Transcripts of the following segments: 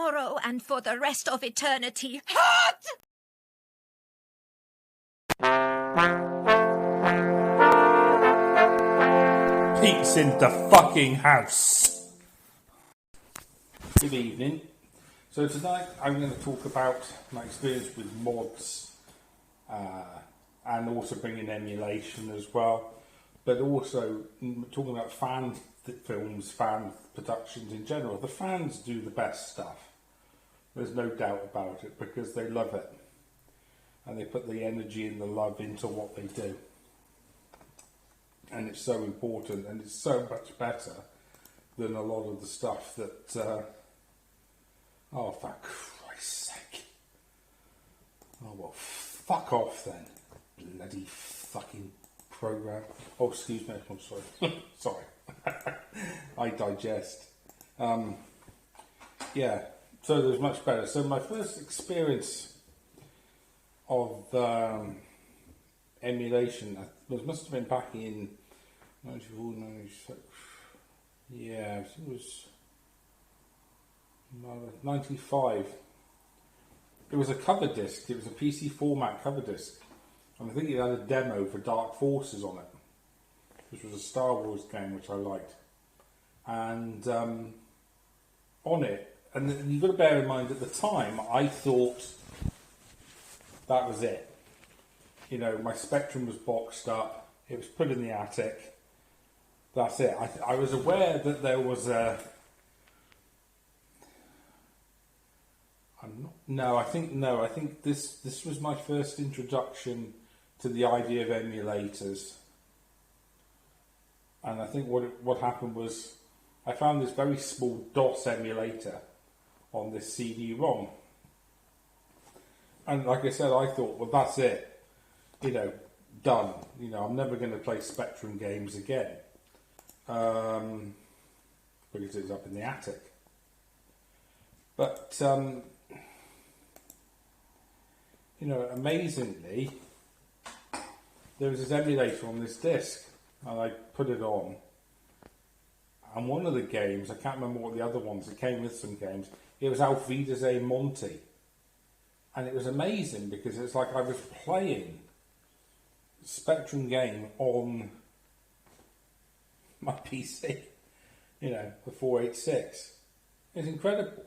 tomorrow and for the rest of eternity. Hot! Pete's in the fucking house. Good evening. So tonight I'm going to talk about my experience with mods and also bringing emulation as well, but also talking about fan films, fan productions in general. The fans do the best stuff. There's no doubt about it, because they love it and they put the energy and the love into what they do. And it's so important, and it's so much better than a lot of the stuff that, oh, for Christ's sake. Oh, well, fuck off then. Bloody fucking program. Oh, excuse me, I'm sorry. Sorry. I digest. Yeah, so there's much better. So my first experience of emulation must have been back in 94, 96. Yeah, it was 95. It was a cover disc. It was a PC format cover disc, and I think it had a demo for Dark Forces on it, which was a Star Wars game which I liked. And on it, and you've got to bear in mind at the time, I thought that was it. You know, my Spectrum was boxed up. It was put in the attic. That's it. I was aware that there was a... I think this was my first introduction to the idea of emulators. And I think what happened was I found this very small DOS emulator on this CD-ROM. And like I said, I thought, well, that's it. You know, done. You know, I'm never going to play Spectrum games again. Because it's up in the attic. But, you know, amazingly, there was this emulator on this disc, and I put it on. And one of the games, I can't remember what the other ones, it came with some games, it was Auf Wiedersehen Monty. And it was amazing because it's like I was playing Spectrum game on my PC, you know, the 486. It's incredible.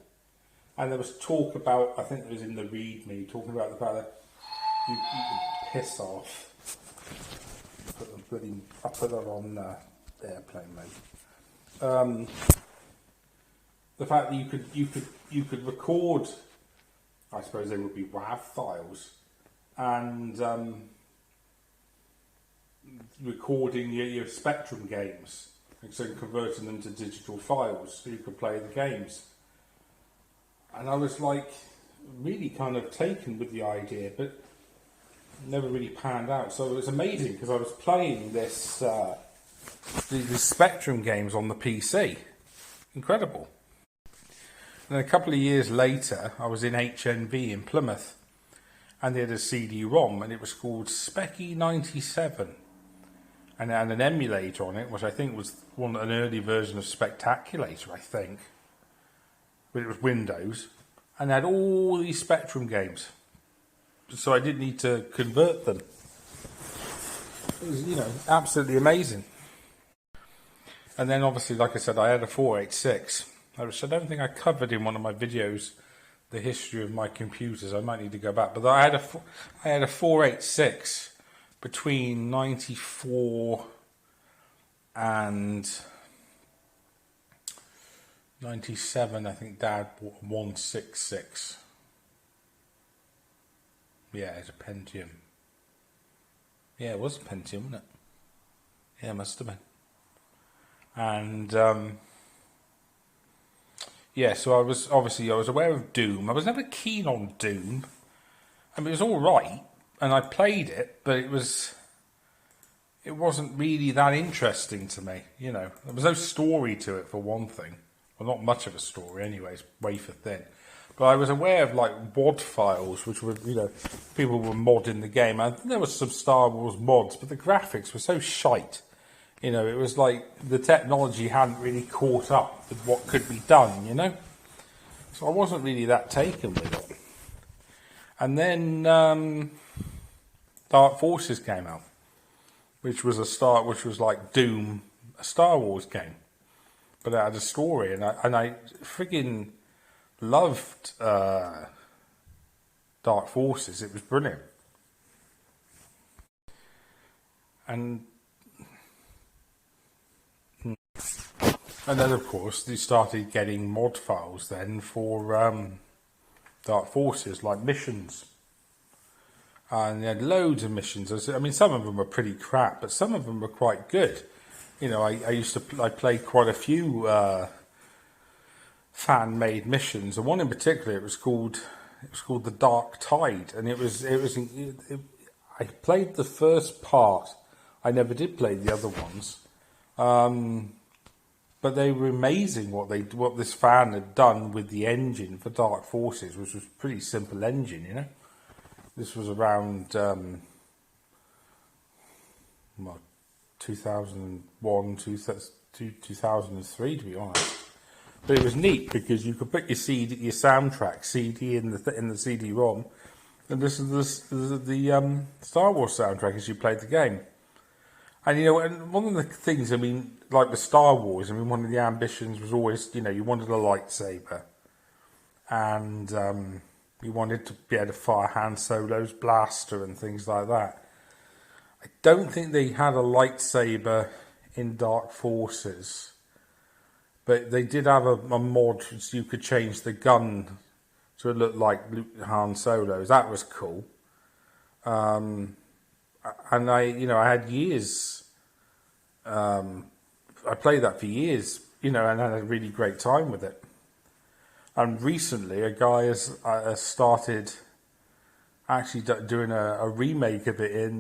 And there was talk about, I think it was in the README, talking about the fact that you can piss off. I put that on airplane mode. The fact that you could record, I suppose they would be WAV files, and recording your Spectrum games, and so converting them to digital files so you could play the games. And I was like really kind of taken with the idea, but never really panned out. So it was amazing because I was playing this these Spectrum games on the PC. Incredible. And then a couple of years later, I was in HNV in Plymouth, and they had a CD-ROM, and it was called Specky 97, and it had an emulator on it, which I think was an early version of Spectaculator, I think. But it was Windows, and it had all these Spectrum games. So I didn't need to convert them. It was, you know, absolutely amazing. And then obviously, like I said, I had a 486. Which I don't think I covered in one of my videos, the history of my computers. I might need to go back. But I had a 486 between 94 and 97. I think Dad bought 166. Yeah, it's a Pentium. Yeah, it was a Pentium, wasn't it? Yeah, it must have been. And yeah, so I was aware of Doom. I was never keen on Doom. I mean, it was all right, and I played it, but it wasn't really that interesting to me. You know, there was no story to it for one thing. Well, not much of a story, anyways, wafer thin. But I was aware of like WAD files, which were, you know, people were modding the game. And there was some Star Wars mods, but the graphics were so shite. You know, it was like the technology hadn't really caught up with what could be done, you know? So I wasn't really that taken with it. And then Dark Forces came out, which was like Doom, a Star Wars game, but it had a story, and I friggin' loved Dark Forces. It was brilliant. And then, of course, they started getting mod files then for Dark Forces, like missions. And they had loads of missions. I mean, some of them were pretty crap, but some of them were quite good. You know, I played quite a few fan-made missions, and one in particular, it was called the Dark Tide, and I played the first part. I never did play the other ones, but they were amazing what this fan had done with the engine for Dark Forces, which was a pretty simple engine, you know. This was around 2001, 2003, to be honest. But it was neat because you could put your soundtrack CD in the CD-ROM, and this is the Star Wars soundtrack as you played the game. And you know, and one of the things, I mean, like the Star Wars, I mean, one of the ambitions was always, you know, you wanted a lightsaber, and you wanted to be able to fire Han Solo's blaster and things like that. I don't think they had a lightsaber in Dark Forces, but they did have a mod so you could change the gun so it looked like Han Solo's. That was cool. And I had years. I played that for years, you know, and had a really great time with it. And recently, a guy has started actually doing a remake of it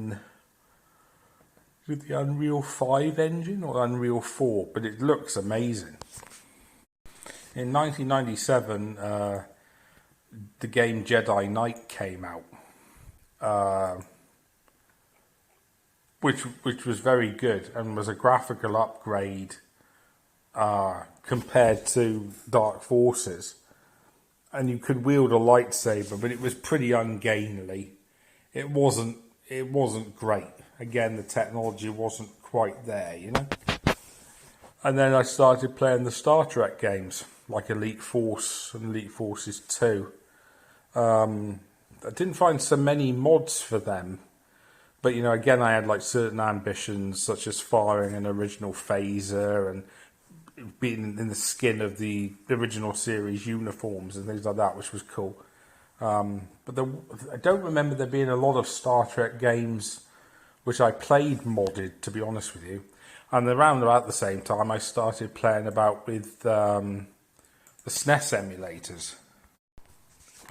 with the Unreal 5 engine or Unreal 4, but it looks amazing. In 1997, the game Jedi Knight came out, which was very good and was a graphical upgrade compared to Dark Forces. And you could wield a lightsaber, but it was pretty ungainly. It wasn't great. Again, the technology wasn't quite there, you know. And then I started playing the Star Trek games, like Elite Force and Elite Forces 2. I didn't find so many mods for them, but you know, again, I had like certain ambitions, such as firing an original phaser and being in the skin of the original series uniforms and things like that, which was cool. But I don't remember there being a lot of Star Trek games which I played modded, to be honest with you. And around about the same time, I started playing about with the SNES emulators.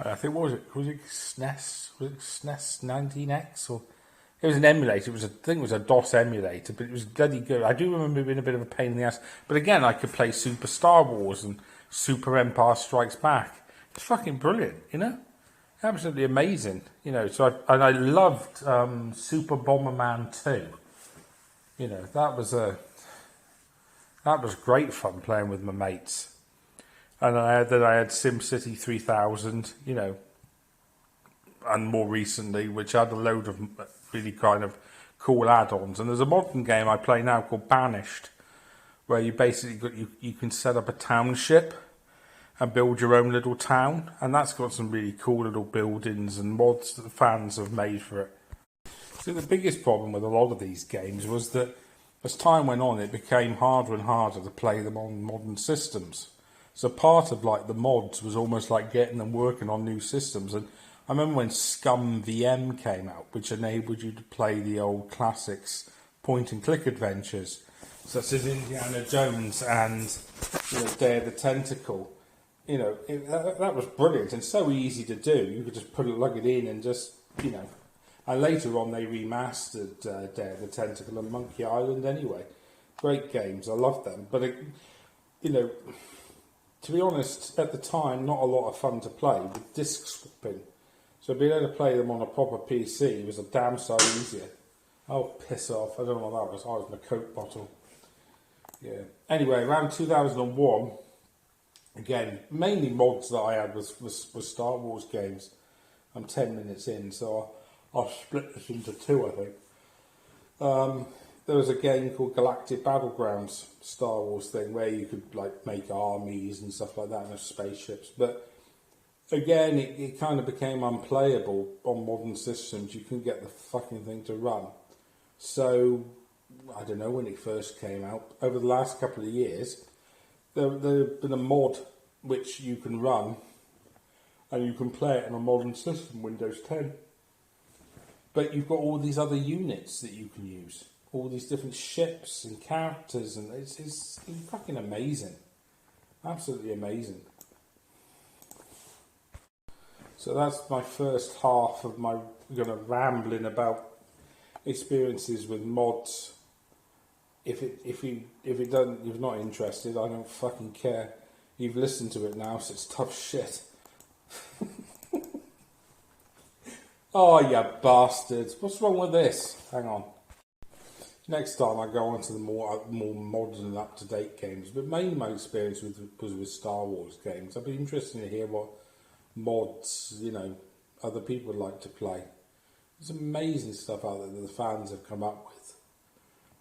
I think, what was it? Was it SNES? Was it SNES 19X? Or it was an emulator. I think it was a DOS emulator, but it was bloody good. I do remember it being a bit of a pain in the ass. But again, I could play Super Star Wars and Super Empire Strikes Back. It's fucking brilliant, you know? Absolutely amazing, you know. So I loved Super Bomberman 2. You know, that was great fun playing with my mates. And I had SimCity 3000, you know, and more recently, which had a load of really kind of cool add-ons. And there's a modern game I play now called Banished, where you basically you can set up a township and build your own little town, and that's got some really cool little buildings and mods that the fans have made for it. So the biggest problem with a lot of these games was that as time went on, it became harder and harder to play them on modern systems. So part of like the mods was almost like getting them working on new systems. And I remember when Scum VM came out, which enabled you to play the old classics point and click adventures, such as Indiana Jones and Day of the Tentacle. You know, that was brilliant and so easy to do. You could just plug it in and just, you know. And later on, they remastered Day of the Tentacle and Monkey Island anyway. Great games, I loved them. But, you know, to be honest, at the time, not a lot of fun to play with disc swapping. So being able to play them on a proper PC was a damn sight easier. Oh, piss off. I don't know what that was. I was in a Coke bottle. Yeah. Anyway, around 2001, Again, mainly mods that I had was Star Wars games. I'm 10 minutes in, so I'll split this into two, I think. There was a game called Galactic Battlegrounds, Star Wars thing, where you could like make armies and stuff like that and have spaceships. But again, it kind of became unplayable on modern systems. You couldn't get the fucking thing to run. So, I don't know when it first came out. Over the last couple of years, there's been a mod which you can run and you can play it on a modern system, Windows 10. But you've got all these other units that you can use. All these different ships and characters, and it's fucking amazing. Absolutely amazing. So that's my first half of my rambling about experiences with mods. If you're not interested, I don't fucking care. You've listened to it now, so it's tough shit. Oh, you bastards. What's wrong with this? Hang on. Next time I go on to the more modern and up-to-date games, but mainly my experience was with Star Wars games. I'd be interested to hear what mods, other people like to play. There's amazing stuff out there that the fans have come up with.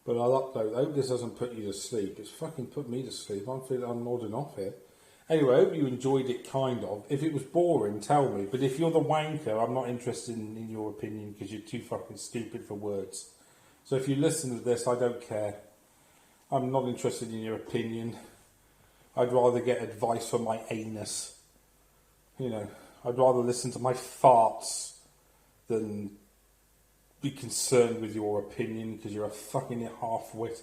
But I'll upload. I hope this doesn't put you to sleep. It's fucking put me to sleep. I'm nodding off here. Anyway, I hope you enjoyed it, kind of. If it was boring, tell me. But if you're the wanker, I'm not interested in your opinion because you're too fucking stupid for words. So if you listen to this, I don't care. I'm not interested in your opinion. I'd rather get advice from my anus. I'd rather listen to my farts than be concerned with your opinion because you're a fucking half-wit.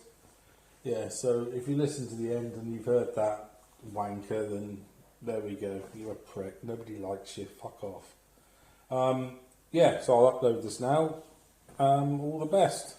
Yeah, so if you listen to the end and you've heard that, wanker, then there we go. You're a prick. Nobody likes you. Fuck off. So I'll upload this now. All the best.